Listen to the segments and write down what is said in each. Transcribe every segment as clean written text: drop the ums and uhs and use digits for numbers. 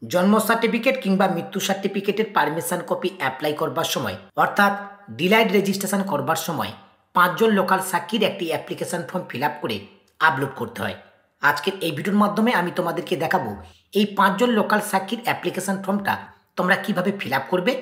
জন্ম সার্টিফিকেট কিংবা মৃত্যু সার্টিফিকেটের পারমিশন কপি অ্যাপ্লাই করবার সময় অর্থাৎ ডিলাইড রেজিস্ট্রেশন করবার সময় 5 জন লোকাল সাক্ষীর একটি অ্যাপ্লিকেশন ফর্ম ফিল আপ করে আপলোড করতে হয়। আজকের এই ভিডিওর মাধ্যমে আমি তোমাদেরকে দেখাবো এই 5 জন লোকাল সাক্ষীর অ্যাপ্লিকেশন ফর্মটা তোমরা কিভাবে ফিল আপ করবে,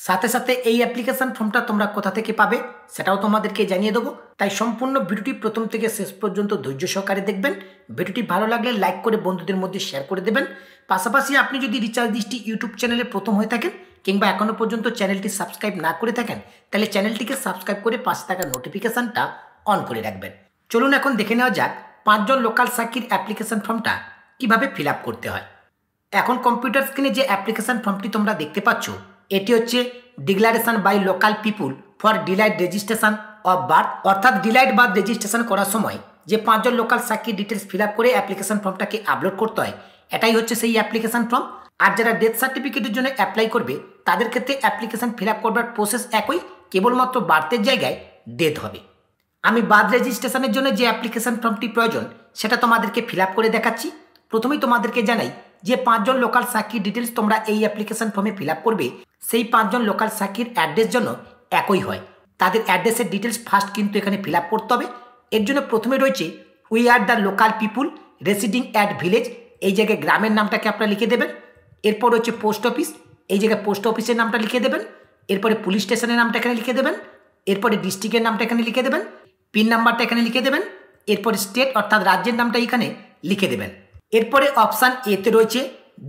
সাথে সাথে এই অ্যাপ্লিকেশন ফর্মটা তোমরা কোথা থেকে পাবে সেটাও তোমাদেরকে জানিয়ে দেবো। তাই সম্পূর্ণ ভিডিওটি প্রথম থেকে শেষ পর্যন্ত ধৈর্য সহকারে দেখবেন। ভিডিওটি ভালো লাগলে লাইক করে বন্ধুদের মধ্যে শেয়ার করে দেবেন। পাশাপাশি আপনি যদি রিচার্জ দৃষ্টি ইউটিউব চ্যানেলে প্রথম হয়ে থাকেন কিংবা এখনও পর্যন্ত চ্যানেলটি সাবস্ক্রাইব না করে থাকেন তাহলে চ্যানেলটিকে সাবস্ক্রাইব করে পাশে থাকা নোটিফিকেশানটা অন করে রাখবেন। চলুন এখন দেখে নেওয়া যাক 5 জন লোকাল সাক্ষীর অ্যাপ্লিকেশন ফর্মটা কিভাবে ফিল আপ করতে হয়। এখন কম্পিউটার স্ক্রিনে যে অ্যাপ্লিকেশন ফর্মটি তোমরা দেখতে পাচ্ছ এটি হচ্ছে declaration by local people for delayed registration of birth, অর্থাৎ ডিলাইড বার্থ রেজিস্ট্রেশন করার সময় যে 5 জন লোকাল সাক্ষীর ডিটেলস ফিল আপ করে অ্যাপ্লিকেশন ফর্মটাকে আপলোড করতে হয়, এটাই হচ্ছে সেই অ্যাপ্লিকেশন ফর্ম। আর যারা ডেথ সার্টিফিকেটের জন্য অ্যাপ্লাই করবে তাদের ক্ষেত্রে অ্যাপ্লিকেশন ফিল আপ করবার প্রসেস একই, কেবলমাত্র বার্থের জায়গায় ডেথ হবে। আমি বার্থ রেজিস্ট্রেশনের জন্য যে অ্যাপ্লিকেশন ফর্মটি প্রয়োজন সেটা তোমাদেরকে ফিল আপ করে দেখাচ্ছি। প্রথমেই তোমাদেরকে জানাই যে 5 জন লোকাল সাক্ষীর ডিটেলস তোমরা এই অ্যাপ্লিকেশন ফর্মে ফিল আপ করবে সেই 5 জন লোকাল সাক্ষীর অ্যাড্রেস জন্য একই হয়। তাদের অ্যাড্রেসের ডিটেলস ফার্স্ট কিন্তু এখানে ফিল আপ করতে হবে। এর জন্য প্রথমে রয়েছে we are the local people residing at village, এই জায়গায় গ্রামের নামটাকে আপনারা লিখে দেবেন। এরপর হচ্ছে পোস্ট অফিস, এই জায়গায় পোস্ট অফিসের নামটা লিখে দেবেন। এরপরে পুলিশ স্টেশনের নামটা এখানে লিখে দেবেন। এরপরে ডিস্ট্রিক্টের নামটা এখানে লিখে দেবেন, পিন নাম্বারটা এখানে লিখে দেবেন। এরপরে স্টেট অর্থাৎ রাজ্যের নামটা এখানে লিখে দেবেন। এরপরে অপশান এতে রয়েছে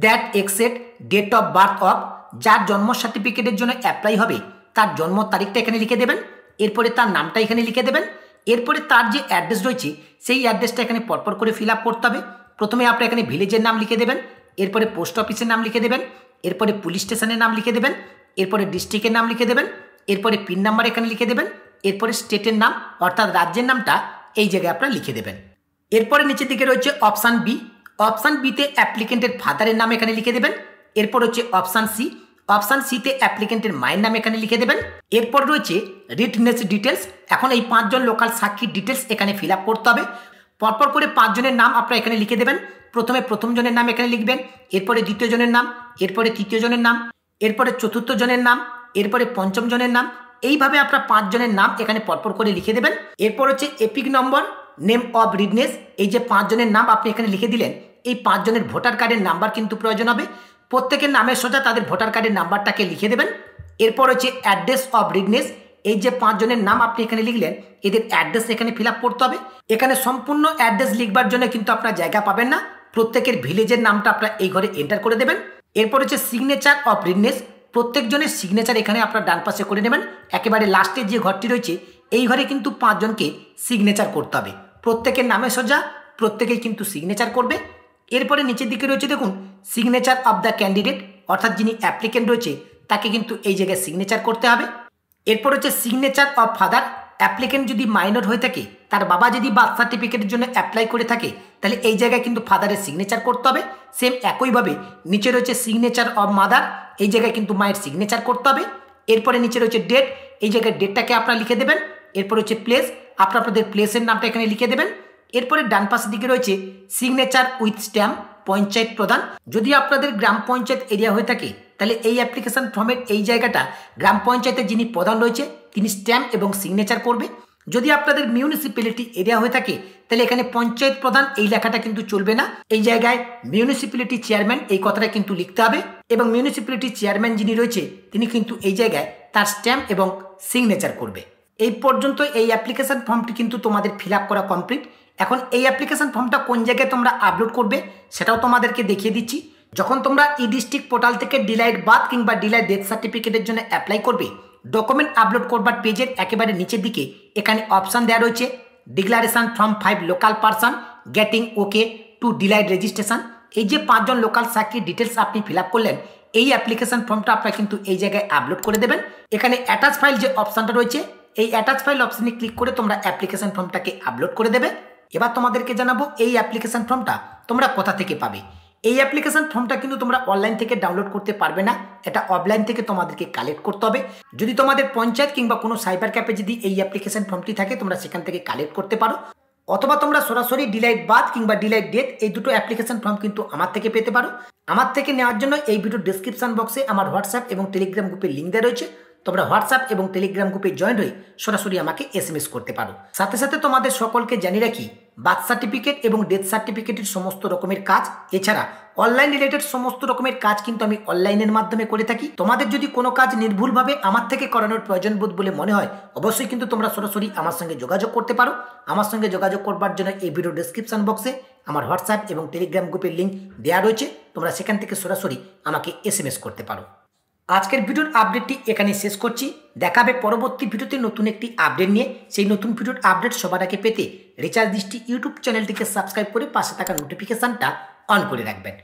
that except date of birth of, যার জন্ম সার্টিফিকেটের জন্য অ্যাপ্লাই হবে তার জন্ম তারিখটা এখানে লিখে দেবেন। এরপরে তার নামটা এখানে লিখে দেবেন। এরপরে তার যে অ্যাড্রেস রয়েছে সেই অ্যাড্রেসটা এখানে পরপর করে ফিল আপ করতে হবে। প্রথমে আপনি এখানে ভিলেজের নাম লিখে দেবেন, এরপরে পোস্ট অফিসের নাম লিখে দেবেন, এরপরে পুলিশ স্টেশনের নাম লিখে দেবেন, এরপরে ডিস্ট্রিক্টের নাম লিখে দেবেন, এরপরে পিন নাম্বার এখানে লিখে দেবেন, এরপরে স্টেটের নাম অর্থাৎ রাজ্যের নামটা এই জায়গায় আপনারা লিখে দেবেন। এরপরে নিচের দিকে রয়েছে অপশান বি, অপশান বিতে অ্যাপ্লিকেন্টের ফাদারের নাম এখানে লিখে দেবেন। এরপর হচ্ছে অপশান সি, অপশান সিতে অ্যাপ্লিকেন্টের মায়ের নাম এখানে লিখে দেবেন। এরপর রয়েছে রিটনেস ডিটেলস। এখন এই 5 জন লোকাল সাক্ষীর ডিটেলস এখানে ফিল আপ করতে হবে। পরপর করে 5 জনের নাম আপনারা এখানে লিখে দেবেন। প্রথমে প্রথম জনের নাম এখানে লিখবেন, এরপরে দ্বিতীয় জনের নাম, এরপরে তৃতীয় জনের নাম, এরপরে চতুর্থ জনের নাম, এরপরে পঞ্চম জনের নাম। এইভাবে আপনারা 5 জনের নাম এখানে পরপর করে লিখে দেবেন। এরপর হচ্ছে এপিক নম্বর, নেম অফ রিডনেস, এই যে 5 জনের নাম আপনি এখানে লিখে দিলেন এই 5 জনের ভোটার কার্ডের নাম্বার কিন্তু প্রয়োজন হবে। প্রত্যেকের নামের সোজা তাদের ভোটার কার্ডের নাম্বারটাকে লিখে দেবেন। এরপর হচ্ছে অ্যাড্রেস অফ রিডনেস, এই যে 5 জনের নাম আপনি এখানে লিখলেন এদের অ্যাড্রেস এখানে ফিল আপ করতে হবে। এখানে সম্পূর্ণ অ্যাড্রেস লিখবার জন্য কিন্তু আপনার জায়গা পাবেন না, প্রত্যেকের ভিলেজের নামটা আপনারা এই ঘরে এন্টার করে দেবেন। এরপর হচ্ছে সিগনেচার অফ রিডনেস, প্রত্যেকজনের সিগনেচার এখানে আপনার ডান পাশে করে নেবেন। একেবারে লাস্টের যে ঘরটি রয়েছে এই ঘরে কিন্তু 5 জনকে সিগনেচার করতে হবে, প্রত্যেকের নামে সোজা প্রত্যেকেই কিন্তু সিগনেচার করবে। এরপরে নিচের দিকে রয়েছে দেখুন সিগনেচার অফ দ্য ক্যান্ডিডেট, অর্থাৎ যিনি অ্যাপ্লিকেন্ট রয়েছে তাকে কিন্তু এই জায়গায় সিগনেচার করতে হবে। এরপর হচ্ছে সিগনেচার অফ ফাদার, অ্যাপ্লিকেন্ট যদি মাইনর হয়ে থাকে তার বাবা যদি বার্থ সার্টিফিকেটের জন্য অ্যাপ্লাই করে থাকে তাহলে এই জায়গায় কিন্তু ফাদারের সিগনেচার করতে হবে। সেম একইভাবে নিচে রয়েছে সিগনেচার অফ মাদার, এই জায়গায় কিন্তু মায়ের সিগনেচার করতে হবে। এরপরে নিচে রয়েছে ডেট, এই জায়গায় ডেটটাকে আপনারা লিখে দেবেন। এরপর হচ্ছে প্লেস, আপনাদের প্লেসের নামটা এখানে লিখে দেবেন। এরপরে ডান পাশের দিকে রয়েছে সিগনেচার উইথ স্ট্যাম্প, পঞ্চায়েত প্রধান। যদি আপনাদের গ্রাম পঞ্চায়েত এরিয়া হয়ে থাকে তাহলে এই অ্যাপ্লিকেশন ফর্মের এই জায়গাটা গ্রাম পঞ্চায়েতের যিনি প্রধান রয়েছে তিনি স্ট্যাম্প এবং সিগনেচার করবে। যদি আপনাদের মিউনিসিপ্যালিটি এরিয়া হয়ে থাকে তাহলে এখানে পঞ্চায়েত প্রধান এই লেখাটা কিন্তু চলবে না, এই জায়গায় মিউনিসিপ্যালিটি চেয়ারম্যান এই কথাটা কিন্তু লিখতে হবে এবং মিউনিসিপ্যালিটি চেয়ারম্যান যিনি রয়েছে তিনি কিন্তু এই জায়গায় তার স্ট্যাম্প এবং সিগনেচার করবে। এই পর্যন্ত এই অ্যাপ্লিকেশন ফর্মটি কিন্তু তোমাদের ফিল আপ করা কমপ্লিট। এখন এই অ্যাপ্লিকেশন ফর্মটা কোন জায়গায় তোমরা আপলোড করবে সেটাও তোমাদেরকে দেখিয়ে দিচ্ছি। যখন তোমরা ই ডিস্ট্রিক্ট পোর্টাল থেকে ডিলাইড বার্থ কিংবা ডিলাইড ডেথ সার্টিফিকেটের জন্য অ্যাপ্লাই করবে, ডকুমেন্ট আপলোড করবার পেজের একেবারে নিচের দিকে এখানে অপশান দেওয়া রয়েছে declaration from 5 local person getting okay to delayed registration. এই যে 5 জন লোকাল সাক্ষীর ডিটেলস আপনি ফিল আপ করলেন এই অ্যাপ্লিকেশন ফর্মটা আপনারা কিন্তু এই জায়গায় আপলোড করে দেবেন। এখানে অ্যাটাচ ফাইল যে অপশানটা রয়েছে এই অ্যাটাচ ফাইল অপশানে ক্লিক করে তোমরা অ্যাপ্লিকেশন ফর্মটাকে আপলোড করে দেবে। এবার তোমাদেরকে জানাবো এই অ্যাপ্লিকেশন ফর্মটা তোমরা কোথা থেকে পাবে। এই অ্যাপ্লিকেশন ফর্মটা কিন্তু তোমরা অনলাইন থেকে ডাউনলোড করতে পারবে না, এটা অফলাইন থেকে তোমাদেরকে কালেক্ট করতে হবে। যদি তোমাদের পঞ্চায়েত কিংবা কোনো সাইবার ক্যাফে যদি এই অ্যাপ্লিকেশন ফর্মটি থাকে তোমরা সেখান থেকে কালেক্ট করতে পারো। অথবা তোমরা সরাসরি ডিলাইট বার্থ কিংবা ডিলাইট ডেথ এই দুটো অ্যাপ্লিকেশন ফর্ম কিন্তু আমার থেকে পেতে পারো। আমার থেকে নেওয়ার জন্য এই ভিডিও ডিসক্রিপশন বক্সে আমার হোয়াটসঅ্যাপ এবং টেলিগ্রাম গ্রুপের লিঙ্ক দেওয়া রয়েছে। তোমরা হোয়াটসঅ্যাপ এবং টেলিগ্রাম গ্রুপে জয়েন হয়ে সরাসরি আমাকে SMS করতে পারো। সাথে সাথে তোমাদের সকলকে জানিয়ে রাখি, বার্থ সার্টিফিকেট এবং ডেথ সার্টিফিকেটের সমস্ত রকমের কাজ, এছাড়া অনলাইন রিলেটেড সমস্ত রকমের কাজ কিন্তু আমি অনলাইনের মাধ্যমে করে থাকি। তোমাদের যদি কোনো কাজ নির্ভুলভাবে আমার থেকে করানোর প্রয়োজন বোধ বলে মনে হয়, অবশ্যই কিন্তু তোমরা সরাসরি আমার সঙ্গে যোগাযোগ করতে পারো। আমার সঙ্গে যোগাযোগ করবার জন্য এই ভিডিও ডেসক্রিপশন বক্সে আমার হোয়াটসঅ্যাপ এবং টেলিগ্রাম গ্রুপের লিঙ্ক দেওয়া রয়েছে। তোমরা সেখান থেকে সরাসরি আমাকে SMS করতে পারো। আজকের ভিডিওর আপডেটটি এখানে শেষ করছি। দেখাবে পরবর্তী ভিডিওতে নতুন একটি আপডেট নিয়ে। সেই নতুন ভিডিওর আপডেট সবার আগে পেতে রিচার্জ দৃষ্টি ইউটিউব চ্যানেলটিকে সাবস্ক্রাইব করে পাশে থাকা নোটিফিকেশানটা অন করে রাখবেন।